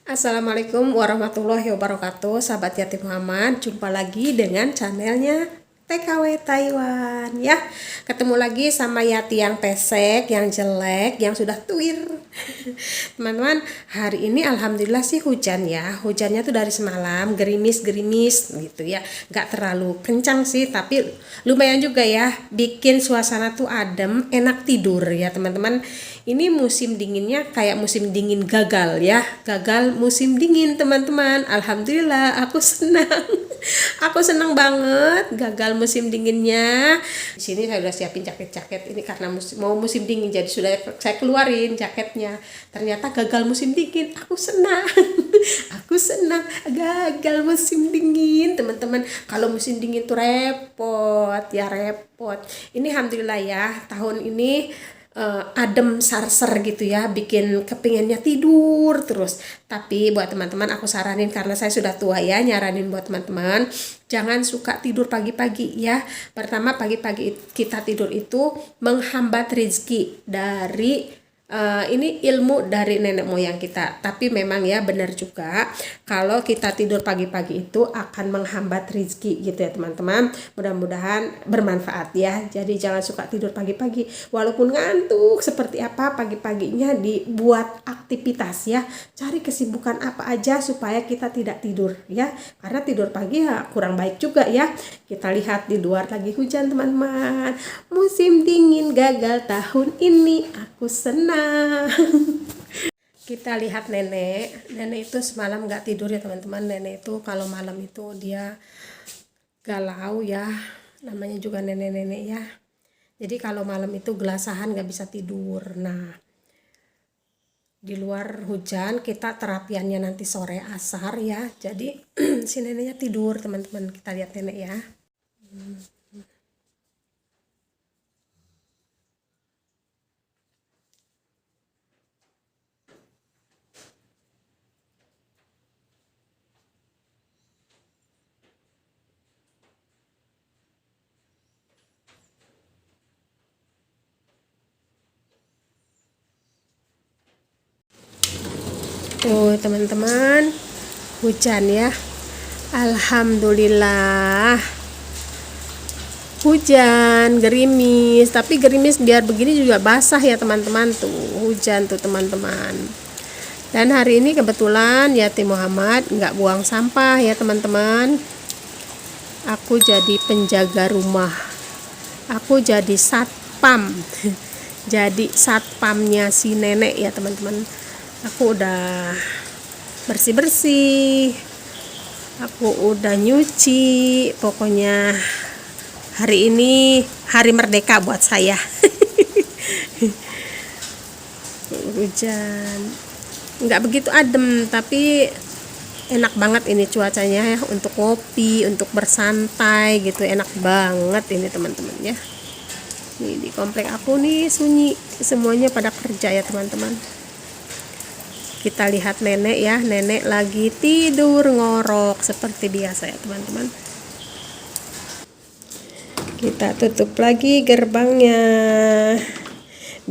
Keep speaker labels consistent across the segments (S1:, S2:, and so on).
S1: Assalamualaikum warahmatullahi wabarakatuh, sahabat Yatim Muhammad. Jumpa lagi dengan channelnya TKW Taiwan ya. Ketemu lagi sama Yati yang pesek, yang jelek, yang sudah tuir. Teman-teman, hari ini alhamdulillah sih hujan ya. Hujannya tuh dari semalam, gerimis-gerimis gitu ya. Gak terlalu kencang sih, tapi lumayan juga ya. Bikin suasana tuh adem, enak tidur ya teman-teman. Ini musim dinginnya kayak musim dingin gagal ya. Gagal musim dingin teman-teman. Alhamdulillah aku senang. Aku senang banget gagal musim dinginnya. Di sini saya udah siapin jaket-jaket ini karena mau musim dingin, jadi sudah saya keluarin jaketnya. Ternyata gagal musim dingin. Aku senang. Aku senang gagal musim dingin teman-teman. Kalau musim dingin tuh repot ya, repot. Ini alhamdulillah ya, tahun ini adem sarser gitu ya, bikin kepinginnya tidur terus. Tapi buat teman-teman aku saranin, karena saya sudah tua ya, nyaranin buat teman-teman jangan suka tidur pagi-pagi ya. Pertama, pagi-pagi kita tidur itu menghambat rezeki dari ini ilmu dari nenek moyang kita. Tapi memang ya benar juga kalau kita tidur pagi-pagi itu akan menghambat rezeki gitu ya teman-teman. Mudah-mudahan bermanfaat ya. Jadi jangan suka tidur pagi-pagi. Walaupun ngantuk seperti apa, pagi-paginya dibuat aktivitas ya. Cari kesibukan apa aja supaya kita tidak tidur ya. Karena tidur pagi ya kurang baik juga ya. Kita lihat di luar lagi hujan teman-teman. Musim dingin gagal tahun ini. Aku senang. Kita lihat nenek itu semalam nggak tidur ya teman-teman. Nenek itu kalau malam itu dia galau ya, namanya juga nenek-nenek ya. Jadi kalau malam itu gelasahan nggak bisa tidur. Nah, di luar hujan, kita terapiannya nanti sore asar ya. Jadi si neneknya tidur teman-teman. Kita lihat nenek ya. Tuh teman-teman, hujan ya. Alhamdulillah hujan, gerimis. Tapi gerimis biar begini juga basah ya teman-teman. Tuh hujan tuh teman-teman. Dan hari ini kebetulan Yatim Muhammad nggak buang sampah ya teman-teman. Aku jadi penjaga rumah. Aku jadi satpam. Jadi satpamnya si nenek ya teman-teman. Aku udah bersih-bersih, aku udah nyuci. Pokoknya hari ini hari merdeka buat saya. Hujan nggak begitu adem, tapi enak banget ini cuacanya ya, untuk kopi, untuk bersantai gitu. Enak banget ini teman-teman ya. Nih di komplek aku nih sunyi, semuanya pada kerja ya teman-teman. Kita lihat nenek ya, nenek lagi tidur ngorok seperti biasa ya teman-teman. Kita tutup lagi gerbangnya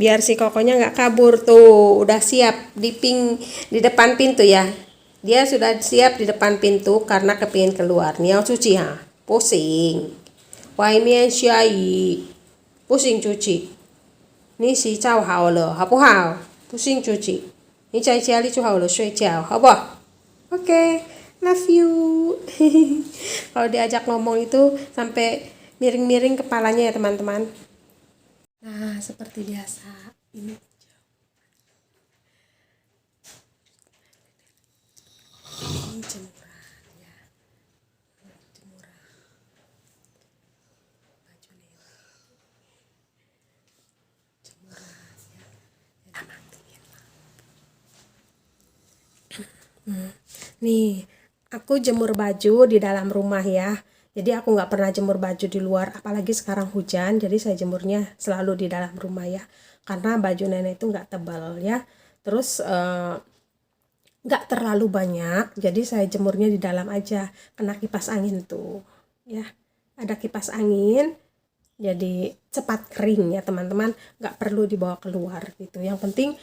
S1: biar si kokonya nggak kabur. Tuh udah siap di depan pintu ya. Dia sudah siap di depan pintu karena kepingin keluar. Niao cuci ha, pusing. Wai mian xiai, pusing cuci. Ni xi zao hao le, hao bu hao? Pusing cuci. 你在家里就好了，睡觉，好不好？ Oke, love you. Kalau diajak ngomong itu sampai miring-miring kepalanya ya teman-teman. Nah, seperti biasa. Ini jemuran ya. Jemuran. Baju nenek. Jemuran ya. Nih, aku jemur baju di dalam rumah ya. Jadi aku nggak pernah jemur baju di luar, apalagi sekarang hujan. Jadi saya jemurnya selalu di dalam rumah ya. Karena baju nenek itu nggak tebal ya. Terus nggak terlalu banyak. Jadi saya jemurnya di dalam aja. Kena kipas angin tuh ya. Ada kipas angin. Jadi cepat kering ya teman-teman. Nggak perlu dibawa keluar gitu. Yang penting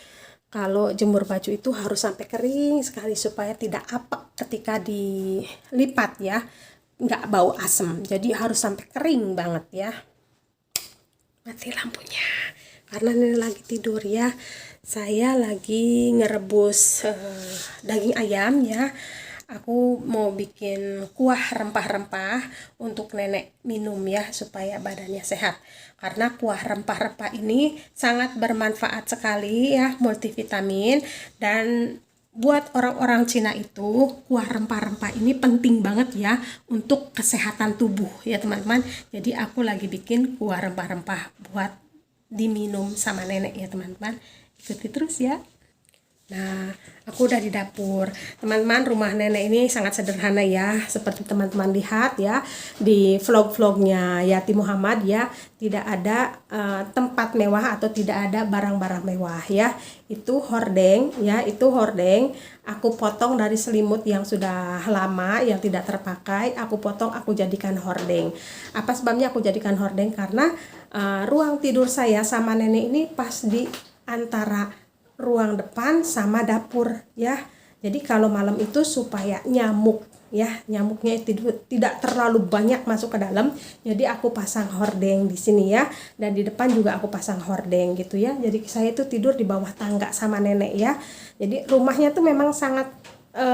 S1: kalau jemur baju itu harus sampai kering sekali supaya tidak apek ketika dilipat ya, nggak bau asem. Jadi harus sampai kering banget ya. Mati lampunya karena ini lagi tidur ya. Saya lagi ngerebus daging ayam ya. Aku mau bikin kuah rempah-rempah untuk nenek minum ya supaya badannya sehat. Karena kuah rempah-rempah ini sangat bermanfaat sekali ya, multivitamin. Dan buat orang-orang Cina itu kuah rempah-rempah ini penting banget ya untuk kesehatan tubuh ya teman-teman. Jadi aku lagi bikin kuah rempah-rempah buat diminum sama nenek ya teman-teman. Ikuti terus ya. Nah, aku udah di dapur. Teman-teman, rumah nenek ini sangat sederhana ya. Seperti teman-teman lihat ya di vlog-vlognya Yati Muhammad ya. Tidak ada tempat mewah atau tidak ada barang-barang mewah ya. Itu hordeng ya, itu hordeng. Aku potong dari selimut yang sudah lama, yang tidak terpakai. Aku potong, aku jadikan hordeng. Apa sebabnya aku jadikan hordeng? Karena ruang tidur saya sama nenek ini pas di antara ruang depan sama dapur ya. Jadi kalau malam itu supaya nyamuk ya, nyamuknya tidak terlalu banyak masuk ke dalam, jadi aku pasang hordeng di sini ya, dan di depan juga aku pasang hordeng gitu ya. Jadi saya itu tidur di bawah tangga sama nenek ya. Jadi rumahnya tuh memang sangat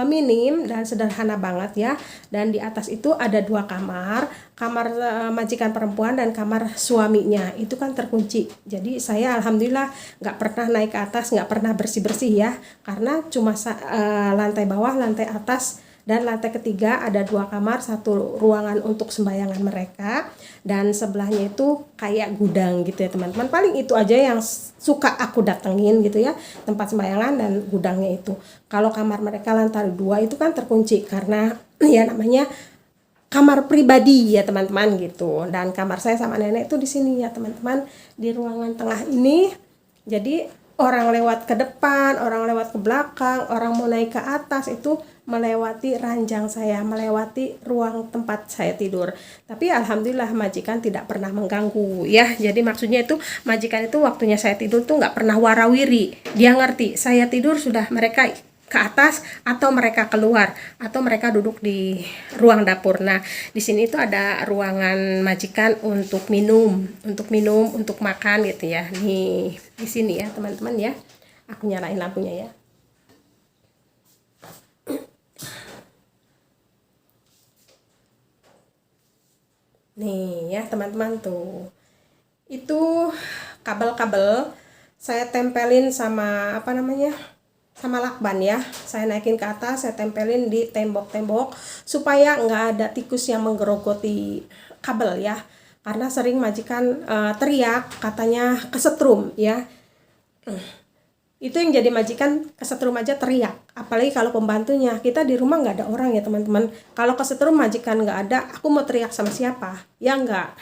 S1: minim dan sederhana banget ya. Dan di atas itu ada 2 kamar, kamar majikan perempuan dan kamar suaminya itu kan terkunci. Jadi saya alhamdulillah nggak pernah naik ke atas, nggak pernah bersih-bersih ya, karena cuma lantai bawah, lantai atas, dan lantai ketiga ada 2 kamar, 1 ruangan untuk sembayangan mereka, dan sebelahnya itu kayak gudang gitu ya teman-teman. Paling itu aja yang suka aku datengin gitu ya, tempat sembayangan dan gudangnya itu. Kalau kamar mereka lantai 2 itu kan terkunci karena ya namanya kamar pribadi ya teman-teman gitu. Dan kamar saya sama nenek itu di sini ya teman-teman, di ruangan tengah ini. Jadi orang lewat ke depan, orang lewat ke belakang, orang mau naik ke atas itu melewati ranjang saya, melewati ruang tempat saya tidur. Tapi alhamdulillah majikan tidak pernah mengganggu ya. Jadi maksudnya itu majikan itu waktunya saya tidur tuh nggak pernah warawiri. Dia ngerti saya tidur sudah mereka ke atas atau mereka keluar atau mereka duduk di ruang dapur. Nah, di sini itu ada ruangan majikan untuk minum, untuk makan gitu ya. Nih, di sini ya, teman-teman ya. Aku nyalain lampunya ya. Nih ya, teman-teman tuh. Itu kabel-kabel saya tempelin sama apa namanya? Sama lakban ya, saya naikin ke atas, saya tempelin di tembok-tembok supaya nggak ada tikus yang menggerogoti kabel ya, karena sering majikan teriak katanya kesetrum ya. Itu yang jadi majikan kesetrum aja teriak, apalagi kalau pembantunya. Kita di rumah nggak ada orang ya teman-teman, kalau kesetrum majikan nggak ada, aku mau teriak sama siapa ya? Nggak.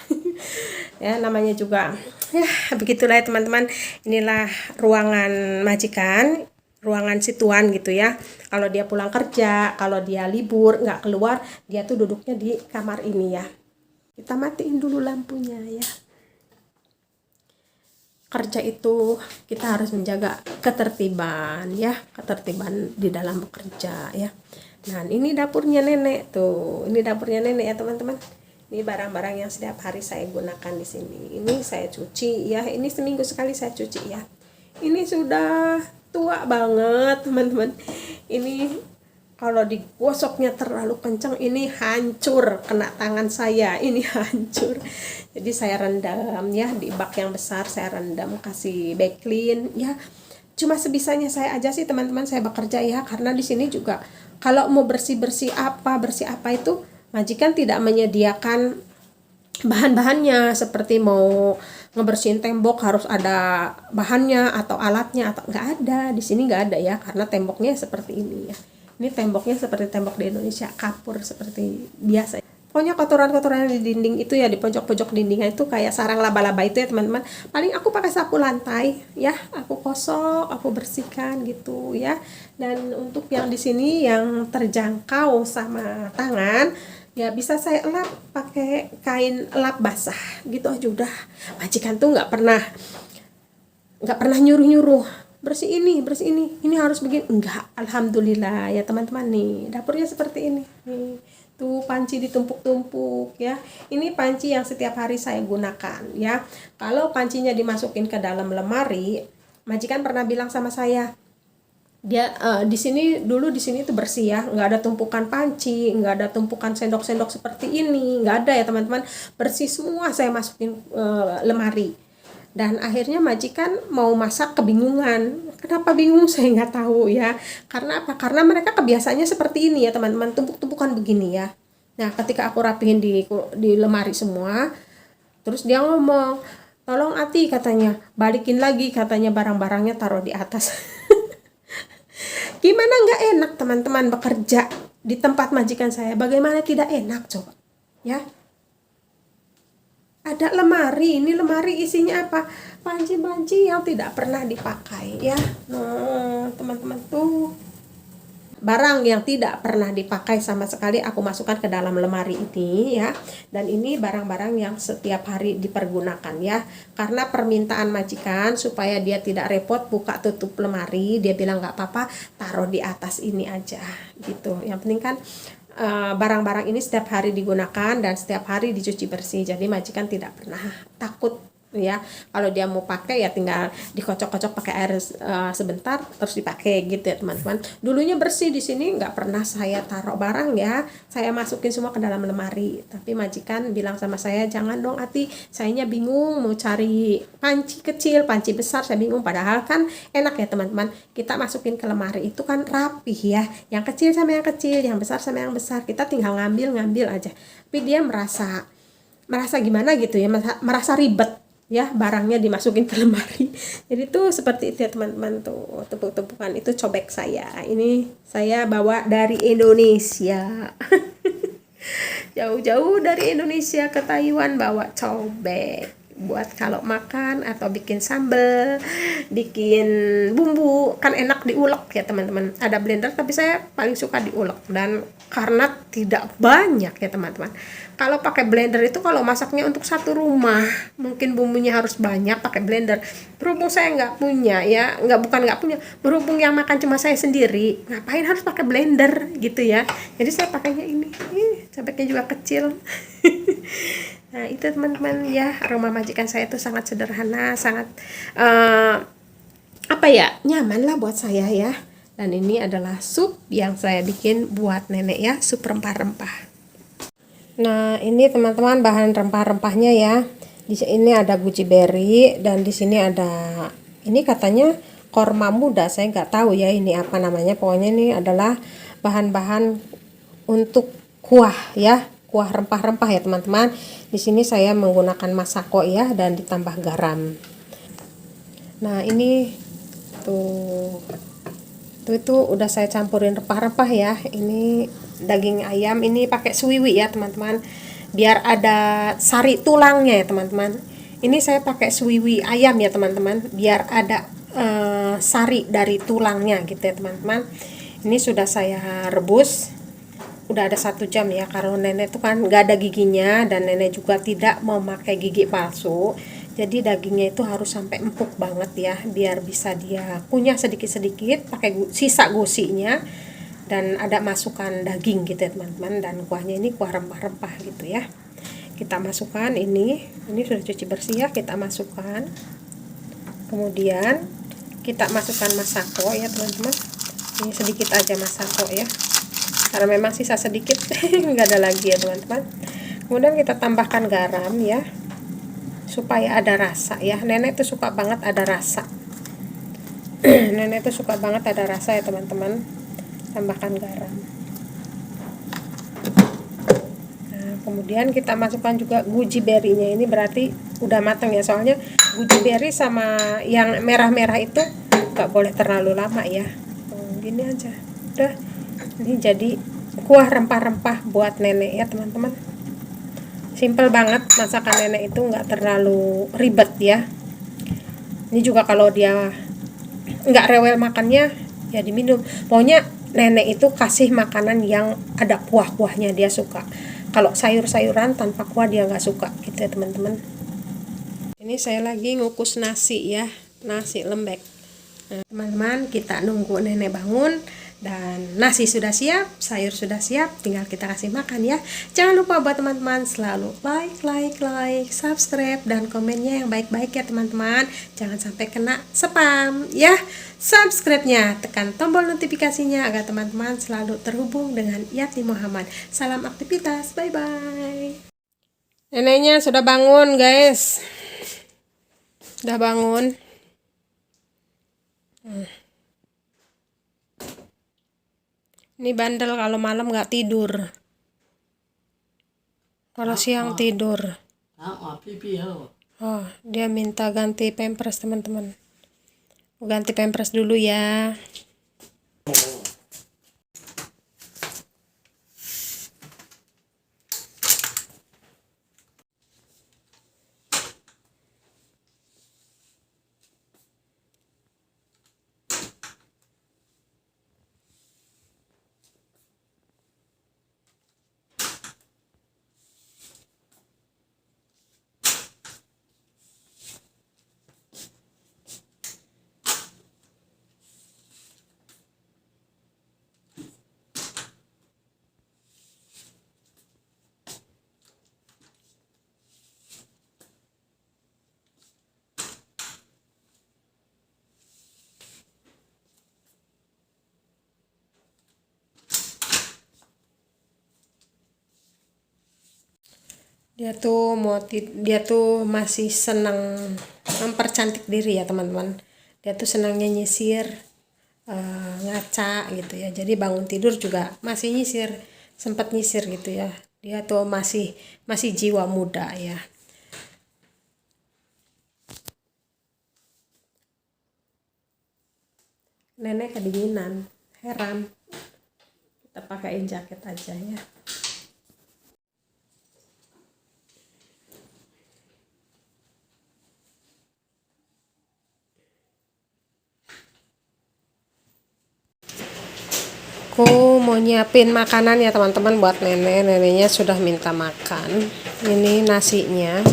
S1: Ya namanya juga ya begitulah ya teman-teman. Inilah ruangan majikan, ruangan situan gitu ya. Kalau dia pulang kerja, kalau dia libur nggak keluar, dia tuh duduknya di kamar ini ya. Kita matiin dulu lampunya ya. Kerja itu kita harus menjaga ketertiban ya, ketertiban di dalam bekerja ya. Nah ini dapurnya nenek tuh, ini dapurnya nenek ya teman-teman. Ini barang-barang yang setiap hari saya gunakan di sini. Ini saya cuci ya, ini seminggu sekali saya cuci ya. Ini sudah tua banget teman-teman. Ini kalau digosoknya terlalu kencang ini hancur, kena tangan saya ini hancur. Jadi saya rendam ya di bak yang besar, saya rendam kasih backlin ya. Cuma sebisanya saya aja sih teman-teman, saya bekerja ya, karena di sini juga kalau mau bersih apa itu majikan tidak menyediakan bahan-bahannya. Seperti mau ngebersihin tembok harus ada bahannya atau alatnya, atau nggak ada di sini, nggak ada ya, karena temboknya seperti ini ya. Ini temboknya seperti tembok di Indonesia, kapur seperti biasa. Pokoknya kotoran-kotoran di dinding itu ya, di pojok-pojok dindingnya itu kayak sarang laba-laba itu ya teman-teman. Paling aku pakai sapu lantai ya, aku gosok, aku bersihkan gitu ya. Dan untuk yang di sini yang terjangkau sama tangan, ya bisa saya lap pakai kain lap basah gitu aja udah. Majikan tuh nggak pernah nyuruh-nyuruh bersih ini harus begini. Enggak, alhamdulillah ya teman-teman, nih dapurnya seperti ini nih. Tuh panci ditumpuk-tumpuk ya. Ini panci yang setiap hari saya gunakan ya. Kalau pancinya dimasukin ke dalam lemari, majikan pernah bilang sama saya, dia di sini dulu, di sini tuh bersih ya, nggak ada tumpukan panci, nggak ada tumpukan sendok-sendok seperti ini, nggak ada ya teman-teman, bersih semua saya masukin lemari. Dan akhirnya majikan mau masak kebingungan. Kenapa bingung? Saya nggak tahu ya. Karena apa? Karena mereka kebiasaannya seperti ini ya teman-teman, tumpuk-tumpukan begini ya. Nah ketika aku rapihin di lemari semua, terus dia ngomong, tolong Ati, katanya balikin lagi, katanya barang-barangnya taruh di atas. Gimana nggak enak teman-teman bekerja di tempat majikan saya? Bagaimana tidak enak coba ya? Ada lemari, ini lemari isinya apa? Panci-panci yang tidak pernah dipakai ya. Nah teman-teman, tuh barang yang tidak pernah dipakai sama sekali aku masukkan ke dalam lemari ini ya. Dan ini barang-barang yang setiap hari dipergunakan ya, karena permintaan majikan supaya dia tidak repot buka tutup lemari. Dia bilang nggak apa-apa, taruh di atas ini aja gitu. Yang penting kan barang-barang ini setiap hari digunakan dan setiap hari dicuci bersih. Jadi majikan tidak pernah takut ya, kalau dia mau pakai ya tinggal dikocok-kocok pakai air sebentar terus dipakai gitu ya teman-teman. Dulunya bersih, di sini nggak pernah saya taruh barang ya, saya masukin semua ke dalam lemari. Tapi majikan bilang sama saya, jangan dong Ati, sayanya bingung mau cari panci kecil, panci besar, saya bingung. Padahal kan enak ya teman-teman, kita masukin ke lemari itu kan rapih ya, yang kecil sama yang kecil, yang besar sama yang besar, kita tinggal ngambil aja. Tapi dia merasa gimana gitu ya, merasa ribet ya, barangnya dimasukin ke lemari. Jadi tuh seperti itu ya teman-teman, tuh tepuk-tepukan itu cobek saya. Ini saya bawa dari Indonesia. Jauh-jauh dari Indonesia ke Taiwan bawa cobek buat kalau makan atau bikin sambal, bikin bumbu, kan enak diulek ya teman-teman. Ada blender tapi saya paling suka diulek, dan karena tidak banyak ya teman-teman. Kalau pakai blender itu kalau masaknya untuk satu rumah, mungkin bumbunya harus banyak pakai blender. Berhubung saya nggak punya ya, bukan nggak punya, berhubung yang makan cuma saya sendiri, ngapain harus pakai blender gitu ya. Jadi saya pakainya ini, cobeknya juga kecil. Nah itu teman-teman ya, rumah majikan saya itu sangat sederhana, sangat nyaman lah buat saya ya. Dan ini adalah sup yang saya bikin buat nenek ya, sup rempah-rempah. Nah ini teman-teman bahan rempah-rempahnya ya. Di sini ada goji berry, dan di sini ada, ini katanya korma muda, saya nggak tahu ya ini apa namanya. Pokoknya ini adalah bahan-bahan untuk kuah ya, kuah rempah-rempah ya teman-teman. Di sini saya menggunakan masako ya, dan ditambah garam. Nah ini itu udah saya campurin rempah-rempah ya. Ini daging ayam, ini pakai suwiwi ya teman-teman, biar ada sari tulangnya ya teman-teman. Ini saya pakai suwiwi ayam ya teman-teman, biar ada sari dari tulangnya gitu ya teman-teman. Ini sudah saya rebus, udah ada 1 jam ya, karena nenek tuh kan nggak ada giginya, dan nenek juga tidak memakai gigi palsu. Jadi dagingnya itu harus sampai empuk banget ya, biar bisa dia kunyah sedikit-sedikit pakai sisa gusinya, dan ada masukan daging gitu ya teman-teman. Dan kuahnya ini kuah rempah-rempah gitu ya. Kita masukkan ini sudah cuci bersih ya, kita masukkan. Kemudian kita masukkan masako ya teman-teman. Ini sedikit aja masako ya, karena memang sisa sedikit, nggak ada lagi ya teman-teman. Kemudian kita tambahkan garam ya, supaya ada rasa ya. Nenek tuh suka banget ada rasa. Nenek tuh suka banget ada rasa ya teman-teman. Tambahkan garam. Nah, kemudian kita masukkan juga goji berry-nya. Ini berarti udah matang ya, soalnya goji berry sama yang merah-merah itu nggak boleh terlalu lama ya. Gini aja udah. Ini jadi kuah rempah-rempah buat nenek ya teman-teman. Simple banget masakan nenek itu, nggak terlalu ribet ya. Ini juga kalau dia nggak rewel makannya ya diminum. Pokoknya nenek itu kasih makanan yang ada kuah-kuahnya, dia suka. Kalau sayur-sayuran tanpa kuah dia nggak suka gitu ya teman-teman. Ini saya lagi ngukus nasi ya, nasi lembek. Teman-teman, kita nunggu nenek bangun dan nasi sudah siap, sayur sudah siap, tinggal kita kasih makan ya. Jangan lupa buat teman-teman selalu like, subscribe dan komennya yang baik-baik ya teman-teman. Jangan sampai kena spam ya. Subscribe-nya, tekan tombol notifikasinya agar teman-teman selalu terhubung dengan Yati Muhammad. Salam aktivitas, bye-bye. Neneknya sudah bangun guys. Sudah bangun. Ini bandel kalau malam nggak tidur. Kalau siang tidur. Oh, dia minta ganti pampers teman-teman. Ganti pampers dulu ya. Dia tuh masih senang mempercantik diri ya teman-teman. Dia tuh senangnya nyisir, ngaca gitu ya. Jadi bangun tidur juga masih nyisir, sempat nyisir gitu ya. Dia tuh masih jiwa muda ya. Nenek kedinginan, heran. Kita pakaiin jaket aja ya. Aku mau nyiapin makanan ya teman-teman buat nenek. Neneknya sudah minta makan. Ini nasinya.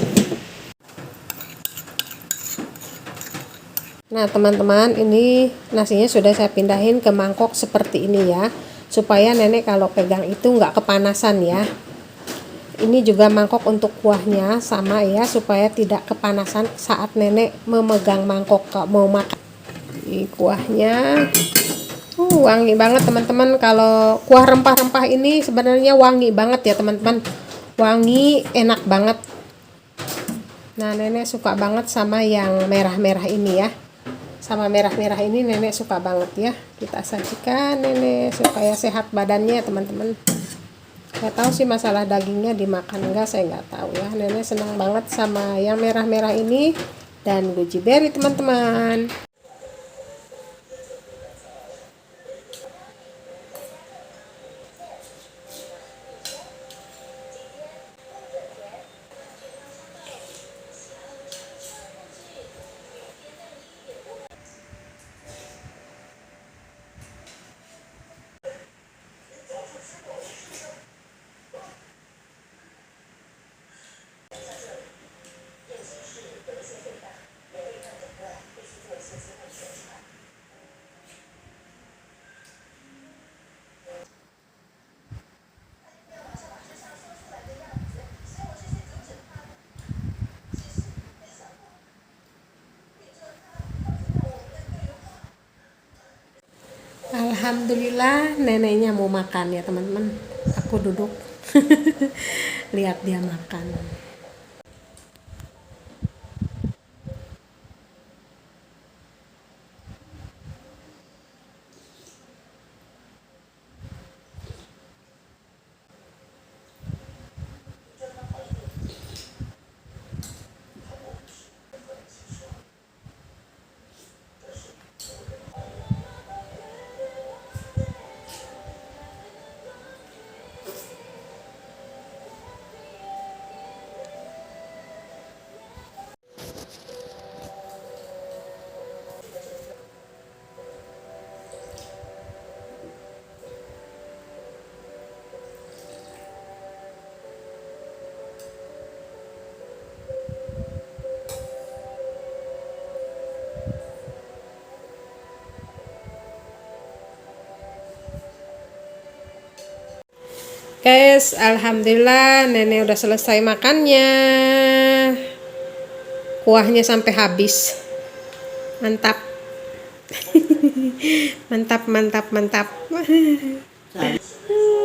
S1: Nah teman-teman, ini nasinya sudah saya pindahin ke mangkok seperti ini ya, supaya nenek kalau pegang itu nggak kepanasan ya. Ini juga mangkok untuk kuahnya sama ya, supaya tidak kepanasan saat nenek memegang mangkok mau makan. Ini kuahnya. Wangi banget teman-teman. Kalau kuah rempah-rempah ini sebenarnya wangi banget ya teman-teman. Wangi, enak banget. Nah nenek suka banget sama yang merah-merah ini ya. Sama merah-merah ini nenek suka banget ya. Kita sajikan nenek supaya sehat badannya teman-teman. Gak tahu sih masalah dagingnya dimakan enggak, saya nggak tahu ya. Nenek senang banget sama yang merah-merah ini dan goji berry teman-teman. Alhamdulillah neneknya mau makan ya teman-teman. Aku duduk lihat dia makan. Guys, alhamdulillah nenek udah selesai makannya. Kuahnya sampai habis. Mantap. mantap.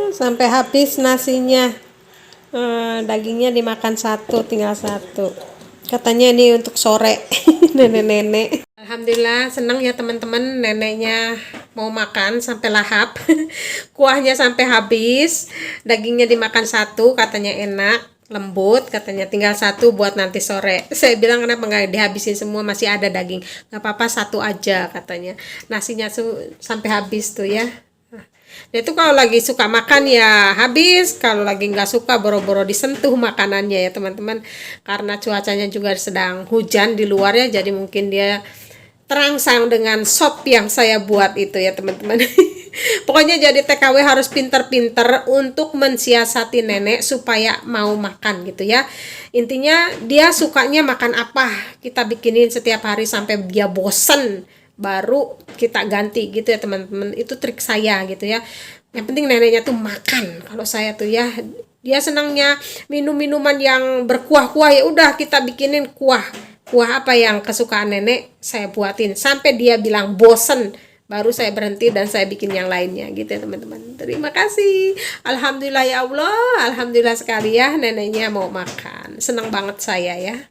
S1: Sampai habis nasinya. Dagingnya dimakan satu, tinggal satu. Katanya ini untuk sore. Nenek-nenek. Alhamdulillah senang ya teman-teman, neneknya mau makan sampai lahap. Kuahnya sampai habis, dagingnya dimakan satu, katanya enak, lembut, katanya tinggal satu buat nanti sore. Saya bilang kenapa nggak dihabisin semua, masih ada daging, nggak apa-apa satu aja katanya. Nasinya sampai habis tuh ya. Dia tuh kalau lagi suka makan ya habis, kalau lagi nggak suka boro-boro disentuh makanannya ya teman-teman. Karena cuacanya juga sedang hujan di luar ya, jadi mungkin dia terangsang dengan sop yang saya buat itu ya teman-teman. Pokoknya jadi TKW harus pinter-pinter untuk mensiasati nenek supaya mau makan gitu ya. Intinya dia sukanya makan apa, kita bikinin setiap hari sampai dia bosen, baru kita ganti gitu ya teman-teman. Itu trik saya gitu ya. Yang penting neneknya tuh makan. Kalau saya tuh ya, dia senangnya minum minuman yang berkuah-kuah, ya udah kita bikinin kuah apa yang kesukaan nenek saya buatin sampai dia bilang bosen, baru saya berhenti dan saya bikin yang lainnya gitu ya teman-teman. Terima kasih, alhamdulillah ya Allah, alhamdulillah sekali ya neneknya mau makan, senang banget saya ya.